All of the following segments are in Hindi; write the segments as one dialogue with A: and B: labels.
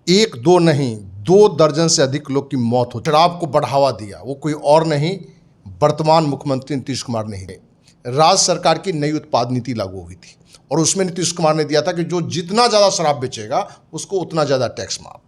A: एक दो नहीं, 2 दर्जन से अधिक लोग की मौत हो। शराब को बढ़ावा दिया वो कोई और नहीं, वर्तमान मुख्यमंत्री नीतीश कुमार ने ही। राज्य सरकार की नई उत्पाद नीति लागू हुई थी और उसमें नीतीश कुमार ने दिया था कि जो जितना ज़्यादा शराब बेचेगा उसको उतना ज़्यादा टैक्स माफ।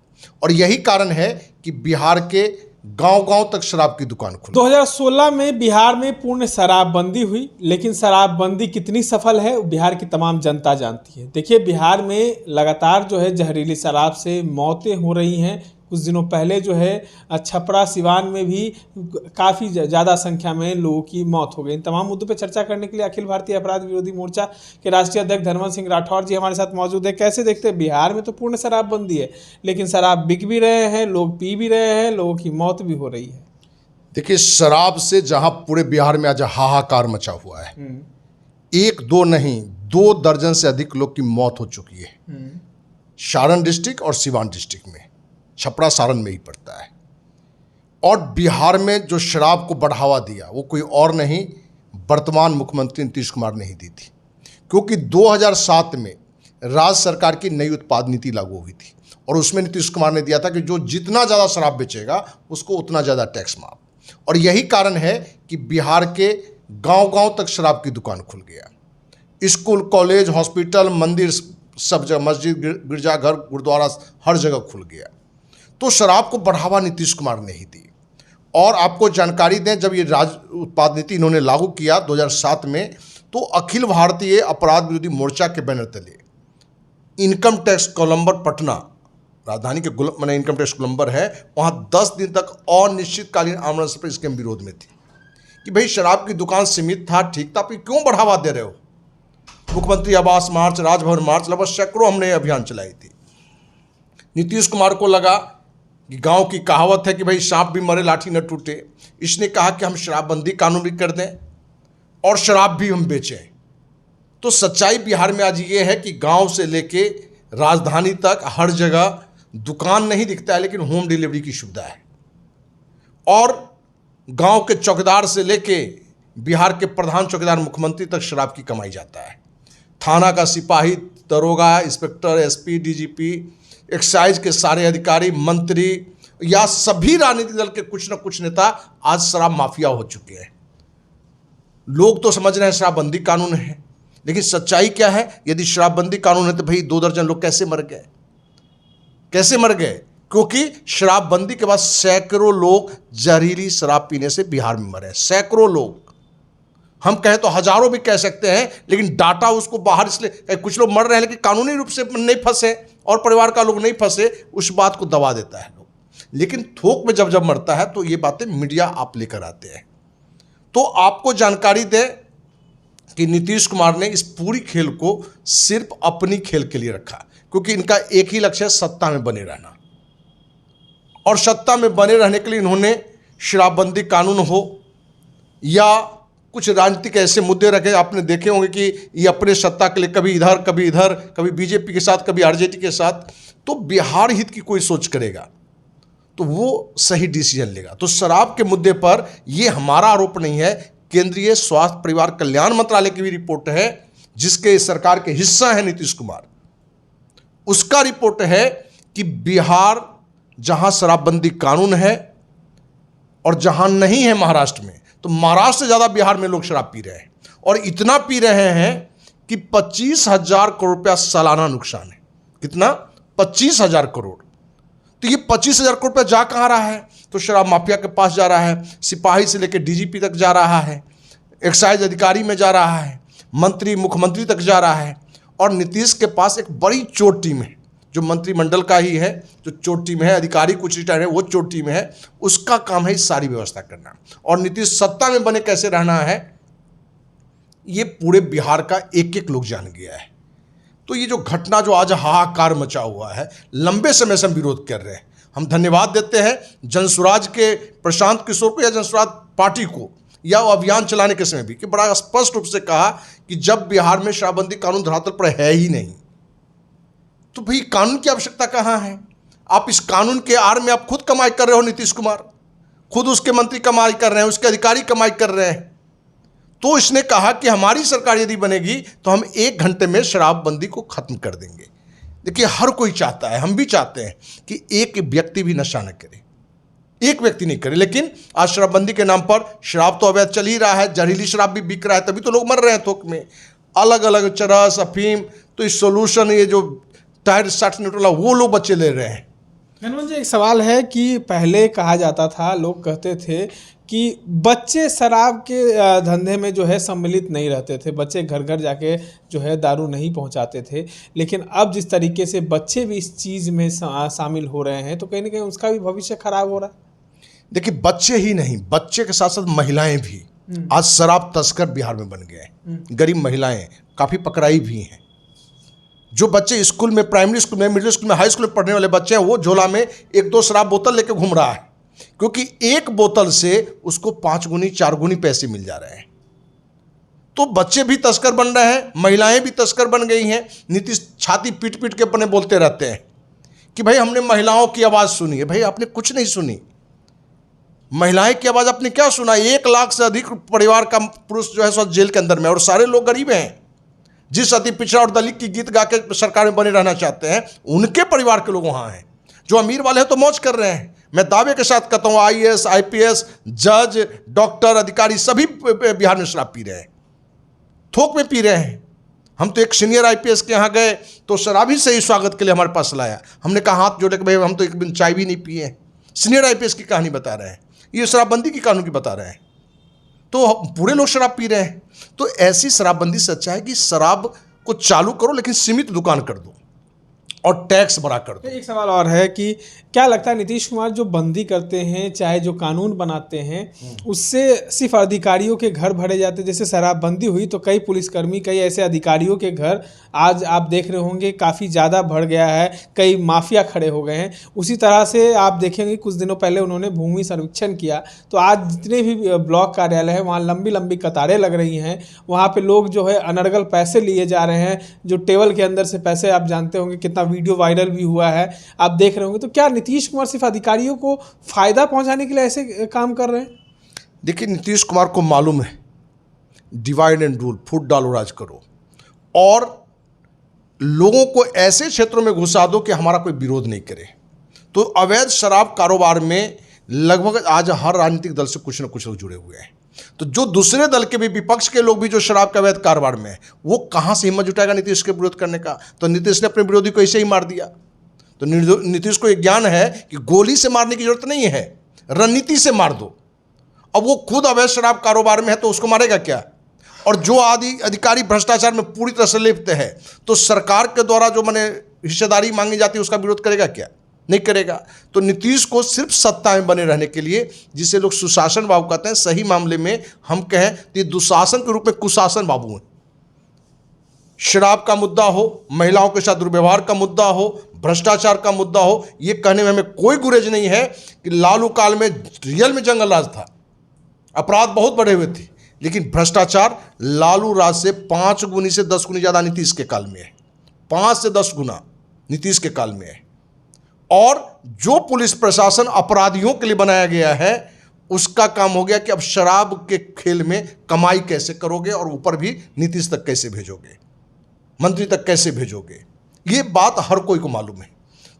A: और यही कारण है कि बिहार के गांव-गांव तक शराब की दुकान खुली।
B: 2016 में बिहार में पूर्ण शराबबंदी हुई, लेकिन शराबबंदी कितनी सफल है बिहार की तमाम जनता जानती है। देखिए, बिहार में लगातार जो है जहरीली शराब से मौतें हो रही हैं। कुछ दिनों पहले जो है छपरा सिवान में भी काफ़ी ज़्यादा संख्या में लोगों की मौत हो गई। इन तमाम मुद्दों पर चर्चा करने के लिए अखिल भारतीय अपराध विरोधी मोर्चा के राष्ट्रीय अध्यक्ष धर्मेंद्र सिंह राठौर जी हमारे साथ मौजूद है। कैसे देखते हैं, बिहार में तो पूर्ण शराबबंदी है, लेकिन शराब बिक भी रहे हैं, लोग पी भी रहे हैं, लोगों की मौत भी हो रही है।
A: देखिए, शराब से जहां पूरे बिहार में आज हाहाकार मचा हुआ है, एक दो नहीं, 2 दर्जन से अधिक लोग की मौत हो चुकी है। सारण डिस्ट्रिक्ट और सिवान डिस्ट्रिक्ट में, छपरा सारण में ही पड़ता है। और बिहार में जो शराब को बढ़ावा दिया वो कोई और नहीं, वर्तमान मुख्यमंत्री नीतीश कुमार ने ही दी थी। क्योंकि 2007 में राज्य सरकार की नई उत्पाद नीति लागू हुई थी और उसमें नीतीश कुमार ने दिया था कि जो जितना ज़्यादा शराब बेचेगा उसको उतना ज़्यादा टैक्स माफ। और यही कारण है कि बिहार के गांव-गांव तक शराब की दुकान खुल गया। स्कूल, कॉलेज, हॉस्पिटल, मंदिर, सब जगह, मस्जिद, गिरजाघर, गुरुद्वारा, हर जगह खुल गया। तो शराब को बढ़ावा नीतीश कुमार ने ही दी। और आपको जानकारी दें, जब ये राज्य उत्पाद नीति इन्होंने लागू किया 2007 में, तो अखिल भारतीय अपराध विरोधी मोर्चा के बैनर तले इनकम टैक्स गोलंबर पटना, राजधानी के मैंने इनकम टैक्स गोलंबर है, वहाँ 10 दिन तक अनिश्चितकालीन आमरण पर इसके विरोध में थी कि भाई शराब की दुकान सीमित था, ठीक था, आप क्यों बढ़ावा दे रहे हो। मुख्यमंत्री आवास मार्च, राजभवन मार्च, लगभग सैकड़ों हमने अभियान चलाई थी। नीतीश कुमार को लगा कि गांव की कहावत है कि भाई सांप भी मरे लाठी न टूटे। इसने कहा कि हम शराबबंदी कानून भी कर दें और शराब भी हम बेचें। तो सच्चाई बिहार में आज ये है कि गांव से लेके राजधानी तक हर जगह दुकान नहीं दिखता है, लेकिन होम डिलीवरी की सुविधा है। और गांव के चौकीदार से लेके बिहार के प्रधान चौकीदार मुख्यमंत्री तक शराब की कमाई जाता है। थाना का सिपाही, दरोगा, इंस्पेक्टर, एसपी, डीजीपी, एक्साइज के सारे अधिकारी, मंत्री या सभी राजनीतिक दल के कुछ न कुछ नेता आज शराब माफिया हो चुके हैं। लोग तो समझ रहे हैं शराबबंदी कानून है, लेकिन सच्चाई क्या है? यदि शराबबंदी कानून है तो भाई 2 दर्जन लोग कैसे मर गए? कैसे मर गए? क्योंकि शराबबंदी के बाद सैकड़ों लोग जहरीली शराब पीने से बिहार में मरे। सैकड़ों लोग, हम कहें तो हजारों भी कह सकते हैं, लेकिन डाटा उसको बाहर इसलिए, कुछ लोग मर रहे हैं लेकिन कानूनी रूप से नहीं फंसे और परिवार का लोग नहीं फंसे, उस बात को दबा देता है लोग। लेकिन थोक में जब जब मरता है तो ये बातें मीडिया आप लेकर आते हैं। तो आपको जानकारी दें कि नीतीश कुमार ने इस पूरी खेल को सिर्फ अपनी खेल के लिए रखा, क्योंकि इनका एक ही लक्ष्य है, सत्ता में बने रहना। और सत्ता में बने रहने के लिए इन्होंने शराबबंदी कानून हो या कुछ राजनीतिक ऐसे मुद्दे रखे, आपने देखे होंगे कि ये अपने सत्ता के लिए कभी इधर कभी इधर, कभी बीजेपी के साथ, कभी आरजेडी के साथ, तो बिहार हित की कोई सोच करेगा तो वो सही डिसीजन लेगा। तो शराब के मुद्दे पर ये हमारा आरोप नहीं है, केंद्रीय स्वास्थ्य परिवार कल्याण मंत्रालय की भी रिपोर्ट है, जिसके सरकार के हिस्सा है नीतीश कुमार। उसका रिपोर्ट है कि बिहार जहां शराबबंदी कानून है और जहां नहीं है महाराष्ट्र में, तो महाराष्ट्र से ज़्यादा बिहार में लोग शराब पी रहे हैं। और इतना पी रहे हैं कि 25,000 करोड़ रुपया सालाना नुकसान है। कितना? 25,000 करोड़। तो ये 25,000 करोड़ रुपया जा कहाँ रहा है? तो शराब माफिया के पास जा रहा है, सिपाही से लेकर डीजीपी तक जा रहा है, एक्साइज अधिकारी में जा रहा है, मंत्री मुख्यमंत्री तक जा रहा है। और नीतीश के पास एक बड़ी चोर टीम है, जो मंत्रिमंडल का ही है, जो चोर टीम है, अधिकारी कुछ रिटायर है, वो चोर टीम है, उसका काम है इस सारी व्यवस्था करना। और नीतीश सत्ता में बने कैसे रहना है, ये पूरे बिहार का एक एक लोग जान गया है। तो ये जो घटना जो आज हाहाकार मचा हुआ है, लंबे समय से हम विरोध कर रहे हैं। हम धन्यवाद देते हैं जनसुराज के प्रशांत किशोर को या जनसुराज पार्टी को, या वो अभियान चलाने के समय भी, कि बड़ा स्पष्ट रूप से कहा कि जब बिहार में शराबबंदी कानून धरातल पर है ही नहीं, तो भाई कानून की आवश्यकता कहाँ है? आप इस कानून के आड़ में आप खुद कमाई कर रहे हो। नीतीश कुमार खुद, उसके मंत्री कमाई कर रहे हैं, उसके अधिकारी कमाई कर रहे हैं। तो इसने कहा कि हमारी सरकार यदि बनेगी तो हम 1 घंटे में शराबबंदी को खत्म कर देंगे। देखिए, हर कोई चाहता है, हम भी चाहते हैं कि एक व्यक्ति भी नशा न करे, एक व्यक्ति नहीं करे, लेकिन आज शराबबंदी के नाम पर शराब तो अवैध चल ही रहा है, जहरीली शराब भी बिक रहा है, तभी तो लोग मर रहे हैं थोक में, अलग अलग चरस, अफीम। तो इस सोल्यूशन, ये जो टायर 60 न्यूट्रल, वो लोग बच्चे ले रहे हैं।
B: हनुमान जी, एक सवाल है कि पहले कहा जाता था, लोग कहते थे कि बच्चे शराब के धंधे में जो है सम्मिलित नहीं रहते थे, बच्चे घर घर जाके जो है दारू नहीं पहुंचाते थे, लेकिन अब जिस तरीके से बच्चे भी इस चीज़ में शामिल हो रहे हैं, तो कहीं ना कहीं उसका भी भविष्य खराब हो रहा है।
A: देखिए, बच्चे ही नहीं, बच्चे के साथ साथ महिलाएं भी आज शराब तस्कर बिहार में बन गए हैं। गरीब महिलाएं काफ़ी पकड़ाई भी हैं। जो बच्चे स्कूल में, प्राइमरी स्कूल में, मिडिल स्कूल में, हाई स्कूल में पढ़ने वाले बच्चे हैं, वो झोला में 1-2 शराब बोतल लेके घूम रहा है, क्योंकि एक बोतल से उसको 5 गुनी 4 गुनी पैसे मिल जा रहे हैं। तो बच्चे भी तस्कर बन रहे हैं, महिलाएं भी तस्कर बन गई हैं। नीतीश छाती पीट पीट के अपने बोलते रहते हैं कि भाई हमने महिलाओं की आवाज़ सुनी है। भाई आपने कुछ नहीं सुनी, महिलाएं की आवाज़ आपने क्या सुना? 1 लाख से अधिक परिवार का पुरुष जो है सो जेल के अंदर में, और सारे लोग गरीब हैं। जिस अति पिछड़ा और दलित की गीत गा के सरकार में बने रहना चाहते हैं, उनके परिवार के लोग वहाँ हैं। जो अमीर वाले हैं तो मौज कर रहे हैं। मैं दावे के साथ कहता हूँ, IAS, IPS, जज, डॉक्टर, अधिकारी सभी बिहार में शराब पी रहे हैं, थोक में पी रहे हैं। हम तो एक सीनियर IPS के यहाँ गए तो शराबी से ही स्वागत के लिए हमारे पास लाया। हमने कहा हाथ जोड़े कि भाई हम तो एक दिन चाय भी नहीं पिए। सीनियर IPS की कहानी बता रहे हैं, ये शराबबंदी की कानून की बता रहे हैं। तो पूरे लोग शराब पी रहे हैं। तो ऐसी शराबबंदी से अच्छा है कि शराब को चालू करो, लेकिन सीमित दुकान कर दो और टैक्स बढ़ा कर दो।
B: एक सवाल और है कि क्या लगता है नीतीश कुमार जो बंदी करते हैं, चाहे जो कानून बनाते हैं, उससे सिर्फ अधिकारियों के घर भरे जाते हैं? जैसे शराबबंदी हुई तो कई पुलिसकर्मी, कई ऐसे अधिकारियों के घर आज आप देख रहे होंगे काफ़ी ज़्यादा बढ़ गया है, कई माफिया खड़े हो गए हैं। उसी तरह से आप देखेंगे कुछ दिनों पहले उन्होंने भूमि सर्वेक्षण किया, तो आज जितने भी ब्लॉक कार्यालय हैं वहाँ लंबी लंबी कतारें लग रही हैं। वहाँ पे लोग जो है अनर्गल पैसे लिए जा रहे हैं, जो टेबल के अंदर से पैसे, आप जानते होंगे कितना वीडियो वायरल भी हुआ है, आप देख रहे होंगे। तो क्या नीतीश कुमार सिर्फ अधिकारियों को फायदा पहुंचाने के लिए ऐसे काम कर रहे हैं?
A: देखिए, नीतीश कुमार को मालूम है डिवाइड एंड रूल, फूट डालो राज करो, और लोगों को ऐसे क्षेत्रों में घुसा दो कि हमारा कोई विरोध नहीं करे। तो अवैध शराब कारोबार में लगभग आज हर राजनीतिक दल से कुछ न कुछ लोग जुड़े हुए हैं। तो जो दूसरे दल के भी, विपक्ष के लोग भी जो शराब के अवैध कारोबार में है, वो कहाँ से हिम्मत जुटाएगा नीतीश के विरोध करने का? तो नीतीश ने अपने विरोधी को ऐसे ही मार दिया। तो नीतीश को एक ज्ञान है कि गोली से मारने की जरूरत नहीं है, रणनीति से मार दो। अब वो खुद अवैध शराब कारोबार में है तो उसको मारेगा क्या? और जो अधिकारी भ्रष्टाचार में पूरी तरह से लिप्त है, तो सरकार के द्वारा जो माने हिस्सेदारी मांगी जाती है उसका विरोध करेगा क्या? नहीं करेगा। तो नीतीश को सिर्फ सत्ता में बने रहने के लिए, जिसे लोग सुशासन बाबू कहते हैं, सही मामले में हम कहें तो दुशासन के रूप में कुशासन बाबू हैं। शराब का मुद्दा हो, महिलाओं के साथ दुर्व्यवहार का मुद्दा हो, भ्रष्टाचार का मुद्दा हो, ये कहने में हमें कोई गुरेज नहीं है कि लालू काल में रियल में जंगल राज था, अपराध बहुत बढ़े हुए थे, लेकिन भ्रष्टाचार लालू राज से 5 गुनी से 10 गुनी ज़्यादा नीतीश के काल में है। 5 से 10 गुना नीतीश के काल में है। और जो पुलिस प्रशासन अपराधियों के लिए बनाया गया है, उसका काम हो गया कि अब शराब के खेल में कमाई कैसे करोगे और ऊपर भी नीतीश तक कैसे भेजोगे, मंत्री तक कैसे भेजोगे। ये बात हर कोई को मालूम है।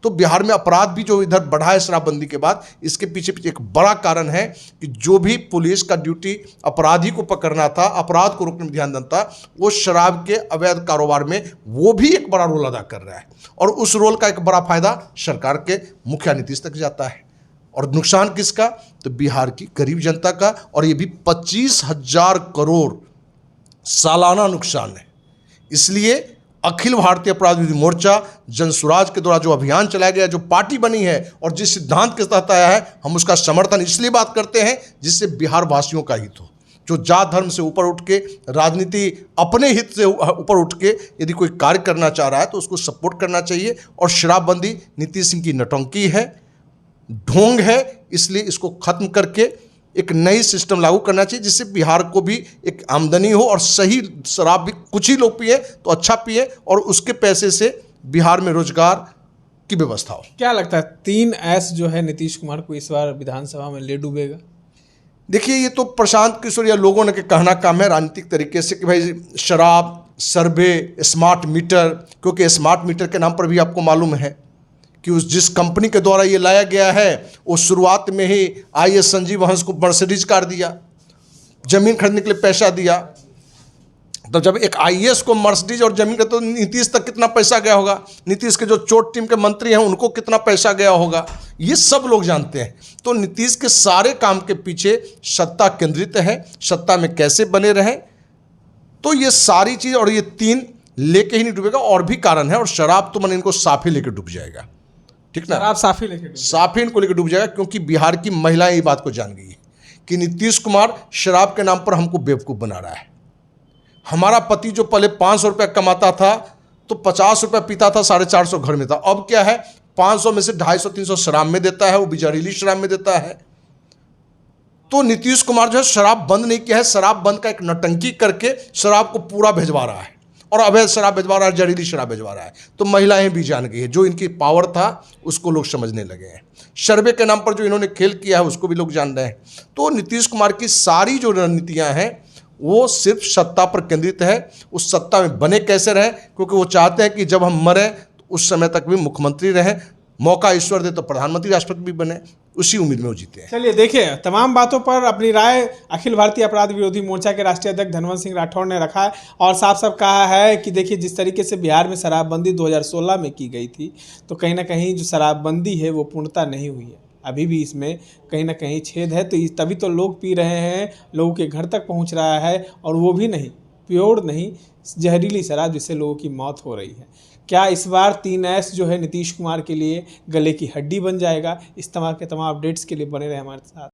A: तो बिहार में अपराध भी जो इधर बढ़ा है शराबबंदी के बाद, इसके पीछे एक बड़ा कारण है कि जो भी पुलिस का ड्यूटी अपराधी को पकड़ना था, अपराध को रोकने में ध्यान देना था, वो शराब के अवैध कारोबार में वो भी एक बड़ा रोल अदा कर रहा है। और उस रोल का एक बड़ा फायदा सरकार के मुखिया नीतीश तक जाता है। और नुकसान किसका? तो बिहार की गरीब जनता का। और ये भी 25,000 करोड़ सालाना नुकसान है। इसलिए अखिल भारतीय अपराध विरोधी मोर्चा जनसुराज के द्वारा जो अभियान चलाया गया, जो पार्टी बनी है और जिस सिद्धांत के तहत आया है, हम उसका समर्थन इसलिए बात करते हैं जिससे बिहार वासियों का हित हो। जो जात धर्म से ऊपर उठ के, राजनीति अपने हित से ऊपर उठ के यदि कोई कार्य करना चाह रहा है तो उसको सपोर्ट करना चाहिए। और शराबबंदी नीतीश सिंह की नौटंकी है, ढोंग है, इसलिए इसको खत्म करके एक नई सिस्टम लागू करना चाहिए जिससे बिहार को भी एक आमदनी हो और सही शराब भी कुछ ही लोग पिए तो अच्छा पिए और उसके पैसे से बिहार में रोजगार की व्यवस्था हो।
B: क्या लगता है 3S जो है नीतीश कुमार को इस बार विधानसभा में ले डूबेगा?
A: देखिए, ये तो प्रशांत किशोर या लोगों ने के कहना काम है राजनीतिक तरीके से कि भाई शराब सर्वे, स्मार्ट मीटर, क्योंकि स्मार्ट मीटर के नाम पर भी आपको मालूम है कि उस जिस कंपनी के द्वारा ये लाया गया है वो शुरुआत में ही IAS संजीव हंस को मर्सिडीज कार दिया, जमीन खरीदने के लिए पैसा दिया। तो जब एक IAS को मर्सिडीज और जमीन का, तो नीतीश तक कितना पैसा गया होगा, नीतीश के जो चोट टीम के मंत्री हैं उनको कितना पैसा गया होगा, ये सब लोग जानते हैं। तो नीतीश के सारे काम के पीछे सत्ता केंद्रित है, सत्ता में कैसे बने रहें, तो ये सारी चीज़, और ये 3 लेके ही नहीं डूबेगा, और भी कारण है। और शराब तो मन इनको साफी लेके डूब जाएगा, ठीक ना,
B: शराब साफी लेके
A: साफी इनको लेके डूब जाएगा, क्योंकि बिहार की महिलाएं ये बात को जान गई है कि नीतीश कुमार शराब के नाम पर हमको बेवकूफ़ बना रहा है। हमारा पति जो पहले 500 रुपया कमाता था तो 50 रुपया पीता था, 450 घर में था, अब क्या है 500 में से 250-300 शराब में देता है, वो भी जहरीली शराब में देता है। तो नीतीश कुमार जो है शराब बंद नहीं किया है, शराब बंद का एक नौटंकी करके शराब को पूरा भिजवा रहा है, और अवैध शराब भिजवा रहा है, जहरीली शराब भिजवा रहा है। तो महिलाएं भी जान गई है, जो इनकी पावर था उसको लोग समझने लगे हैं। सर्वे के नाम पर जो इन्होंने खेल किया है उसको भी लोग जान रहे हैं। तो नीतीश कुमार की सारी जो रणनीतियां हैं वो सिर्फ सत्ता पर केंद्रित है, उस सत्ता में बने कैसे रहें, क्योंकि वो चाहते हैं कि जब हम मरें तो उस समय तक भी मुख्यमंत्री रहें, मौका ईश्वर दे तो प्रधानमंत्री राष्ट्रपति भी बने, उसी उम्मीद में वो जीते हैं।
B: चलिए देखिए, तमाम बातों पर अपनी राय अखिल भारतीय अपराध विरोधी मोर्चा के राष्ट्रीय अध्यक्ष धनवंत सिंह राठौड़ ने रखा है, और साफ साफ कहा है कि देखिए जिस तरीके से बिहार में शराबबंदी 2016 में की गई थी, तो कहीं ना कहीं जो शराबबंदी है वो पूर्णता नहीं हुई है, अभी भी इसमें कहीं ना कहीं छेद है। तो तभी तो लोग पी रहे हैं, लोगों के घर तक पहुंच रहा है, और वो भी नहीं प्योर नहीं, जहरीली शराब जिससे लोगों की मौत हो रही है। क्या इस बार 3S जो है नीतीश कुमार के लिए गले की हड्डी बन जाएगा? इस तरह के तमाम अपडेट्स के लिए बने रहे हमारे साथ।